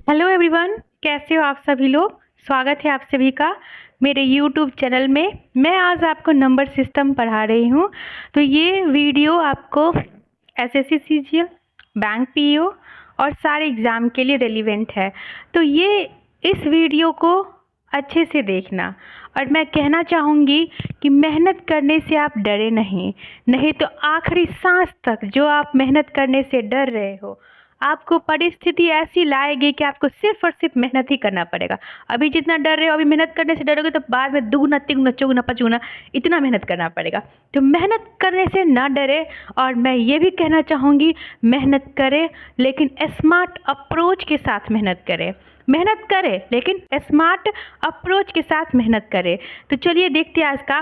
Hello everyone, कैसे हो आप सभी लोग। स्वागत है आप सभी का मेरे यूट्यूब चैनल में। मैं आज आपको नंबर सिस्टम पढ़ा रही हूँ। तो ये वीडियो आपको एसएससी सीजीएल, बैंक पीओ और सारे एग्ज़ाम के लिए रेलिवेंट है। तो ये इस वीडियो को अच्छे से देखना। और मैं कहना चाहूँगी कि मेहनत करने से आप डरे नहीं तो आखिरी सांस तक जो आप मेहनत करने से डर रहे हो, आपको परिस्थिति ऐसी लाएगी कि आपको सिर्फ और सिर्फ मेहनत ही करना पड़ेगा। अभी जितना डर रहे हो, अभी मेहनत करने से डरोगे तो बाद में दुगुना तिगुना चौगुना पचगुना इतना मेहनत करना पड़ेगा। तो मेहनत करने से ना डरे। और मैं ये भी कहना चाहूँगी, मेहनत करें लेकिन स्मार्ट अप्रोच के साथ मेहनत करें। मेहनत करें लेकिन स्मार्ट अप्रोच के साथ मेहनत करें। तो चलिए देखते हैं आज का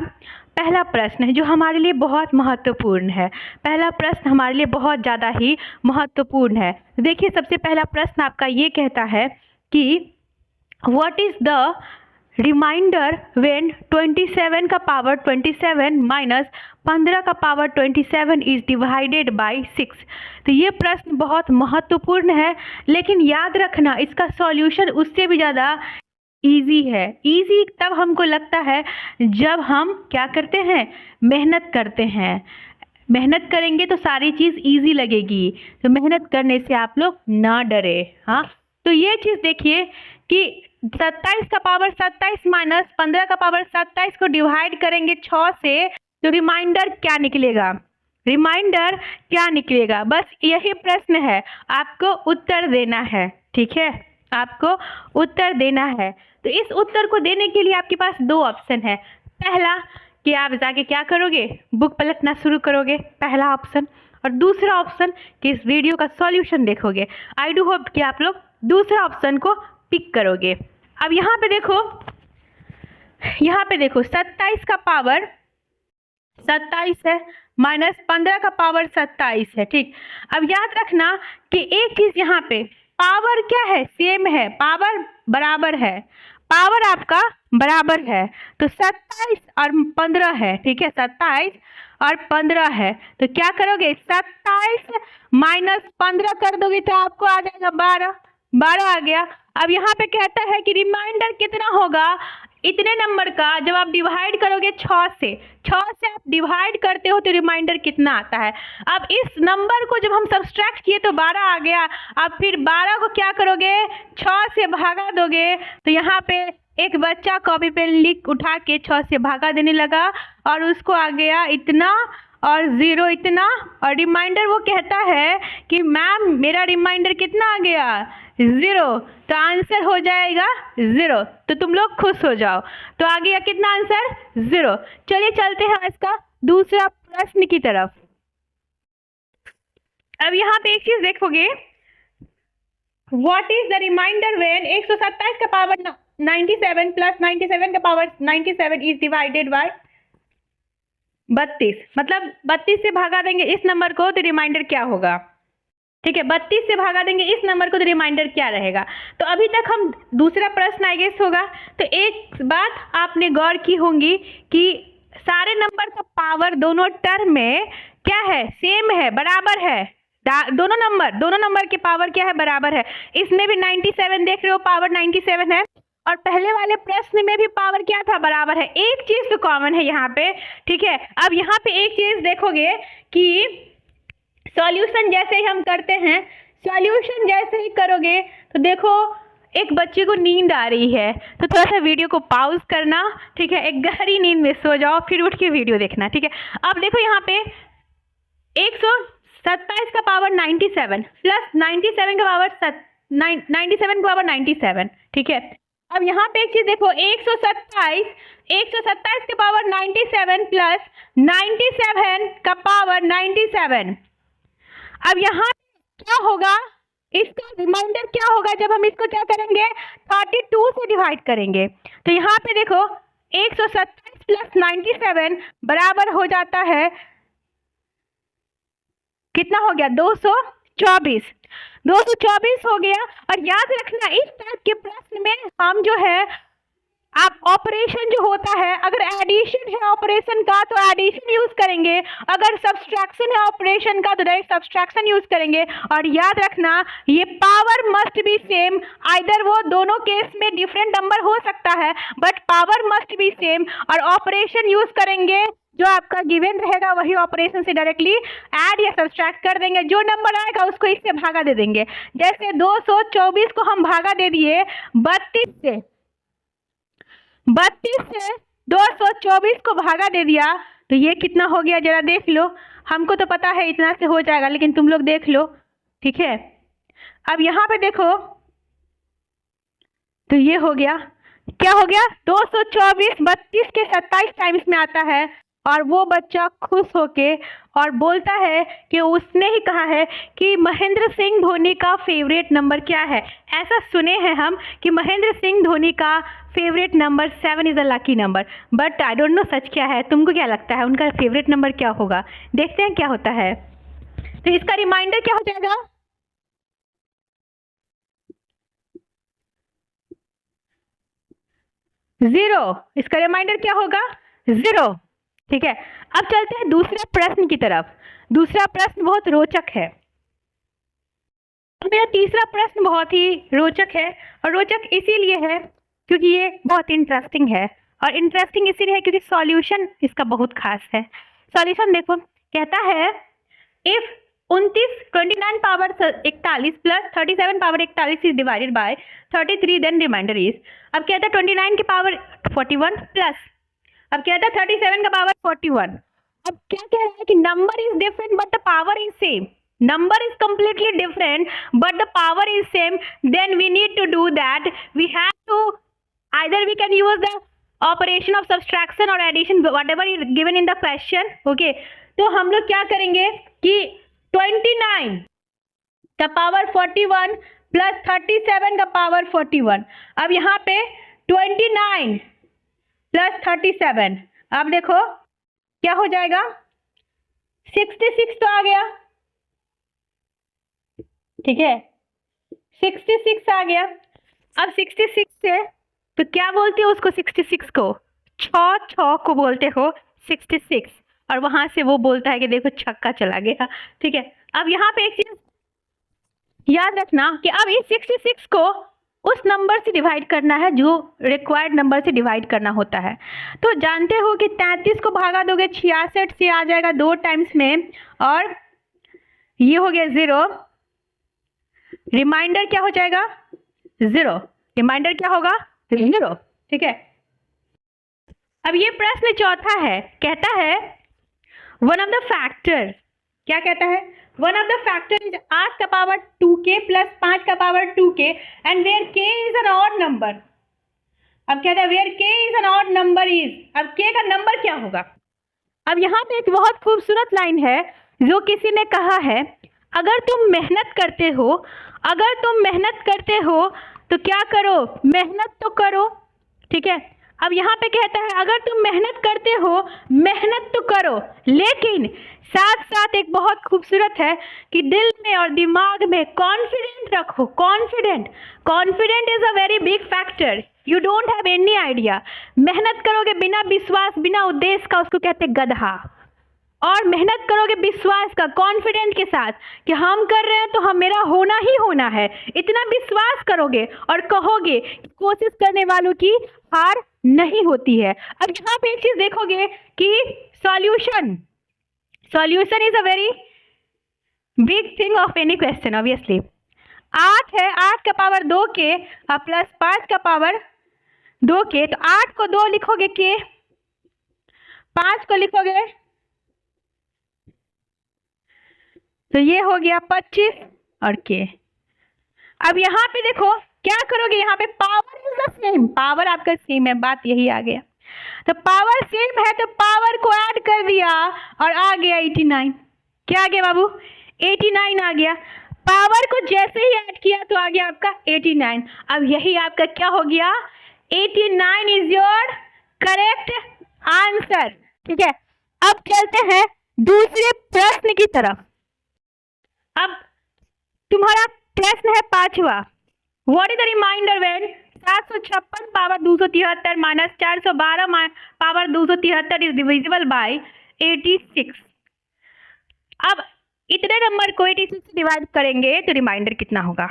पहला प्रश्न है जो हमारे लिए बहुत महत्वपूर्ण है। पहला प्रश्न हमारे लिए बहुत ज़्यादा ही महत्वपूर्ण है। देखिए, सबसे पहला प्रश्न आपका ये कहता है कि what is the reminder when 27 का पावर 27 माइनस 15 का पावर 27 इज डिवाइडेड बाय 6। तो ये प्रश्न बहुत महत्वपूर्ण है, लेकिन याद रखना इसका सॉल्यूशन उससे भी ज़्यादा ईजी है। ईजी तब हमको लगता है जब हम क्या करते हैं, मेहनत करते हैं। मेहनत करेंगे तो सारी चीज़ ईजी लगेगी। तो मेहनत करने से आप लोग ना डरे। हाँ, तो ये चीज़ देखिए कि 27 का पावर 27 माइनस 15 का पावर 27 को डिवाइड करेंगे 6 से, तो रिमाइंडर क्या निकलेगा। रिमाइंडर क्या निकलेगा, बस यही प्रश्न है, आपको उत्तर देना है। ठीक है, आपको उत्तर देना है। तो इस उत्तर को देने के लिए आपके पास दो ऑप्शन है। पहला कि आप जाके क्या करोगे, बुक पलटना शुरू करोगे, पहला ऑप्शन। और दूसरा ऑप्शन कि इस वीडियो का सॉल्यूशन देखोगे। आई डू होप कि आप लोग दूसरा ऑप्शन को पिक करोगे। अब यहाँ पे देखो 27 का पावर 27 है माइनस 15 का पावर 27 है। ठीक, अब याद रखना कि एक चीज यहाँ पे पावर क्या है, सेम है, पावर बराबर है, पावर आपका बराबर है। तो 27 और 15 है। ठीक है, 27 और 15 है। तो क्या करोगे, 27 माइनस 15 कर दोगे तो आपको आ जाएगा 12। 12 आ गया। अब यहाँ पे कहता है कि रिमाइंडर कितना होगा, इतने नंबर का जब आप डिवाइड करोगे 6 से, 6 से आप डिवाइड करते हो तो रिमाइंडर कितना आता है। अब इस नंबर को जब हम सब्सट्रैक्ट किए तो 12 आ गया। अब फिर 12 को क्या करोगे, 6 से भागा दोगे। तो यहाँ पे एक बच्चा कॉपी पेन लिख उठा के 6 से भागा देने लगा और उसको आ गया इतना और 0 इतना। और रिमाइंडर वो कहता है कि मैम मेरा रिमाइंडर कितना आ गया, 0। तो आंसर हो जाएगा 0। तो तुम लोग खुश हो जाओ। तो आ गया कितना आंसर, 0। चलिए चलते हैं इसका दूसरा प्रश्न की तरफ। अब यहाँ पे एक चीज देखोगे, what is the reminder when 127 का पावर 97 प्लस 97 का पावर 97 इज डिवाइडेड बाय 32। मतलब 32 से भागा देंगे इस नंबर को तो रिमाइंडर क्या होगा। ठीक है, 32 से भागा देंगे इस नंबर को तो रिमाइंडर क्या रहेगा। तो अभी तक हम दूसरा प्रश्न आई गेस होगा। तो एक बात आपने गौर की होंगी कि सारे नंबर का पावर दोनों टर्म में क्या है, सेम है, बराबर है। दोनों नंबर के पावर क्या है, बराबर है। इसमें भी 97 देख रहे हो, पावर 97 है। और पहले वाले प्रश्न में भी पावर क्या था, बराबर है। एक चीज तो कॉमन है यहाँ पे। ठीक है, अब यहाँ पे एक चीज देखोगे कि सॉल्यूशन जैसे ही हम करते हैं, सॉल्यूशन जैसे ही करोगे तो देखो एक बच्चे को नींद आ रही है तो थोड़ा सा वीडियो को पॉज करना। ठीक है, एक गहरी नींद में सो जाओ, फिर उठ के वीडियो देखना। ठीक है, अब देखो यहाँ पे 127 का पावर 97 प्लस 97 का पावर 97 का पावर 97। ठीक है, अब यहाँ पे एक चीज देखो, 127 के पावर 97 प्लस 97 का पावर 97। अब यहाँ क्या होगा, इसका रिमाइंडर क्या होगा जब हम इसको क्या करेंगे, 32 से डिवाइड करेंगे। तो यहाँ पे देखो 127 प्लस 97 बराबर हो जाता है, कितना हो गया, 224। 224 हो गया। और याद रखना इस टाइप के प्रश्न में हम जो है आप ऑपरेशन जो होता है, अगर एडिशन है ऑपरेशन का तो एडिशन यूज करेंगे, अगर सब्सट्रैक्शन है ऑपरेशन का तो डायरेक्ट सब्सट्रैक्शन यूज करेंगे। और याद रखना ये power must be same, either वो दोनों केस में डिफरेंट नंबर हो सकता है but power must be same. और ऑपरेशन यूज करेंगे, जो आपका गिवन रहेगा वही ऑपरेशन से डायरेक्टली ऐड या सब्सट्रैक्ट कर देंगे, जो नंबर आएगा उसको इससे भागा दे देंगे। जैसे 224 को हम भागा दे दिए 32 से, 32 से 224 को भागा दे दिया तो ये कितना हो गया जरा देख लो। हमको तो पता है इतना से हो जाएगा लेकिन तुम लोग देख लो, ठीक है। अब यहाँ पे देखो तो ये हो गया, क्या हो गया 224 32 के 27 टाइम्स में आता है। और वो बच्चा खुश होके और बोलता है कि उसने ही कहा है कि महेंद्र सिंह धोनी का फेवरेट नंबर क्या है। ऐसा सुने हैं हम कि महेंद्र सिंह धोनी का favourite number 7 is a lucky number, but I don't know such क्या है। तुमको क्या लगता है उनका फेवरेट नंबर क्या होगा? देखते हैं क्या होता है। तो इसका रिमाइंडर क्या हो जाएगा? 0। इसका रिमाइंडर क्या होगा? 0। ठीक है, अब चलते हैं दूसरे प्रश्न की तरफ। दूसरा प्रश्न बहुत रोचक है। मेरा तीसरा प्रश्न बहुत ही रोचक है, और रोचक इसीलिए है क्योंकि ये बहुत इंटरेस्टिंग है। और इंटरेस्टिंग इसीलिए है क्योंकि सॉल्यूशन इसका बहुत खास है। सॉल्यूशन देखो, कहता है if 29 power 41 plus 37 power 41 is divided by 33 then reminder is. अब कहता है 29 की पावर 41 प्लस, अब कहता है 37 का पावर 41। अब क्या कह रहा है कि number is different but the power is same. Number is completely different but the power is same, then we need to do that, we have to either we can use the operation of subtraction or addition whatever is given in the question, okay। तो हम लोग क्या करेंगे कि 29 का power 41 plus 37 का power 41। अब यहाँ पे 29 प्लस 37, अब देखो क्या हो जाएगा, 66 तो आ गया, ठीक है 66 आ गया। अब 66 से तो क्या बोलते हो उसको, 66 को 6 को बोलते हो 66, और वहां से वो बोलता है कि देखो छक्का चला गया, ठीक है। अब यहाँ पे एक चीज याद रखना कि अब इस 66 को उस नंबर से डिवाइड करना है जो रिक्वायर्ड नंबर से डिवाइड करना होता है। तो जानते हो कि 33 को भागा दोगे 66 से, आ जाएगा 2 टाइम्स में, और ये हो गया 0। रिमाइंडर क्या हो जाएगा? 0। रिमाइंडर क्या होगा? 0, ठीक है। अब ये प्रश्न चौथा है, कहता है वन ऑफ द फैक्टर, क्या कहता है, one of the factor is 8 का पावर 2k प्लस 5 का power 2k and where k is an odd number. अब कहता है where k is an odd number is, अब k का नंबर क्या होगा। अब यहाँ पे एक बहुत खूबसूरत लाइन है जो किसी ने कहा है, अगर तुम मेहनत करते हो, अगर तुम मेहनत करते हो तो क्या करो, मेहनत तो करो, ठीक है। अब यहाँ पे कहता है अगर तुम मेहनत करते हो, मेहनत तो करो, लेकिन साथ साथ एक बहुत खूबसूरत है कि दिल में और दिमाग में कॉन्फिडेंट रखो। Confident, confident is a very big factor, you don't have any idea. मेहनत करोगे बिना विश्वास, बिना उद्देश्य का, उसको कहते हैं गधा। और मेहनत करोगे विश्वास का, कॉन्फिडेंट के साथ कि हम कर रहे हैं तो हम मेरा होना ही होना है, इतना विश्वास करोगे और कहोगे, कोशिश करने वालों की हार नहीं होती है। अब यहाँ पे एक चीज देखोगे कि solution, solution is a very big thing of any question obviously. 8 है, 8 का पावर 2k प्लस 5 का पावर 2k, तो 8 को 2 लिखोगे k, 5 को लिखोगे, तो ये हो गया 25 और k। अब यहाँ पे देखो क्या करोगे, यहाँ पे power is the same, power आपका सेम है, बात यही आ गया। तो पावर सेम है तो पावर को ऐड कर दिया और आ गया 89। क्या आ गया बाबू? 89 आ गया। पावर को जैसे ही ऐड किया तो आ गया आपका 89। अब यही आपका क्या हो गया, 89 इज योर करेक्ट आंसर, ठीक है। अब चलते हैं दूसरे प्रश्न की तरफ। अब तुम्हारा प्रश्न है 5वां, what is the reminder when 756 power 273 minus 412 power 273 is divisible by 86। अब इतने नंबर को 86 से डिवाइड करेंगे तो रिमाइंडर कितना होगा।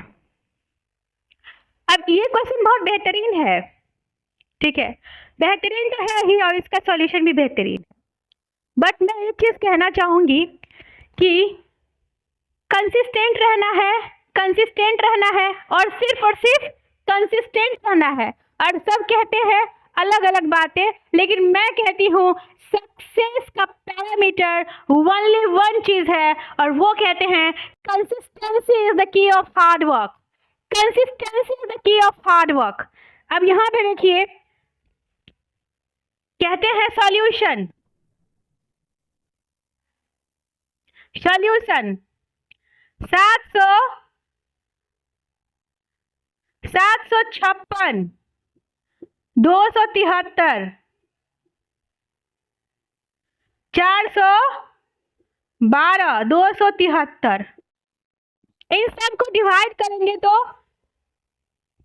अब ये क्वेश्चन बहुत बेहतरीन है, ठीक है, बेहतरीन तो है ही और इसका सॉल्यूशन भी बेहतरीन। बट मैं एक चीज कहना चाहूंगी कि कंसिस्टेंट रहना है, कंसिस्टेंट रहना है और सिर्फ कंसिस्टेंट रहना है। और सब कहते हैं अलग अलग बातें, लेकिन मैं कहती हूँ सक्सेस का पैरामीटर ओनली वन चीज है और वो कहते हैं consistency is the key of hard work. Consistency is the key of hard work. अब यहां पे देखिए कहते हैं सॉल्यूशन, सॉल्यूशन 756 273 412 273 इन सब को डिवाइड करेंगे तो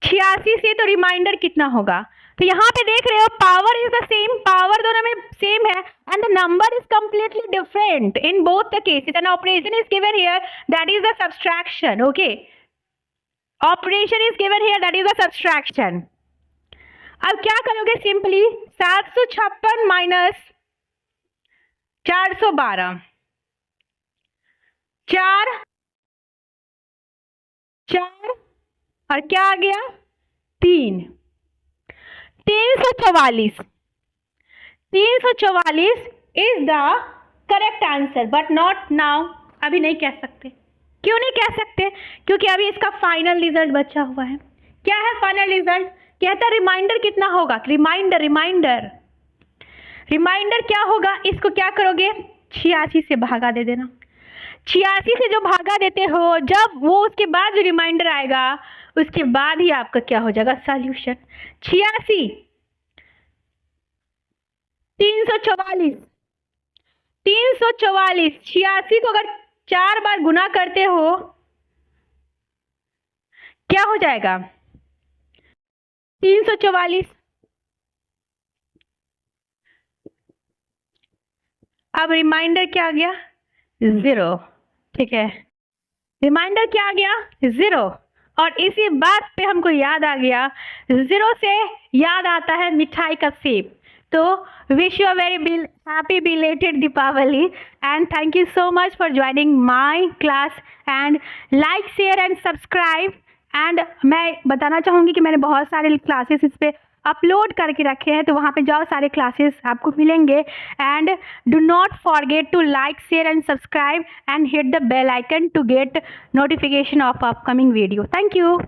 86 से, तो रिमाइंडर कितना होगा। तो यहाँ पे देख रहे हो power is the same, power दोनों में सेम है and the number is completely different in both the cases and operation is given here that is the subtraction. Okay, operation is given here that is the subtraction. अब क्या करोगे, simply 756 minus 412 4 और क्या आ गया 3 344 is the correct answer but not now. अभी नहीं कह सकते। क्यों नहीं कह सकते? क्योंकि अभी इसका फाइनल रिजल्ट बचा हुआ है। क्या है फाइनल रिजल्ट? कहता रिमाइंडर कितना होगा। रिमाइंडर क्या होगा, इसको क्या करोगे 86 से भागा दे देना। 86 से जो भागा देते हो, जब वो उसके बाद जो रिमाइंडर आएगा उसके बाद ही आपका क्या हो जाएगा सॉल्यूशन। 86 344 86 को अगर 4 बार गुना करते हो क्या हो जाएगा 344। अब रिमाइंडर क्या आ गया 0, ठीक है, रिमाइंडर क्या आ गया 0। और इसी बात पे हमको याद आ गया 0 से याद आता है मिठाई का सेब। तो wish you a very happy belated Deepavali and thank you so much for joining my class and like share and subscribe. And मैं बताना चाहूँगी कि मैंने बहुत सारे क्लासेस इस पर अपलोड करके रखे हैं, तो वहाँ पे जाओ, सारे क्लासेस आपको मिलेंगे। And do not forget to like share and subscribe and hit the bell icon to get notification of upcoming video. Thank you.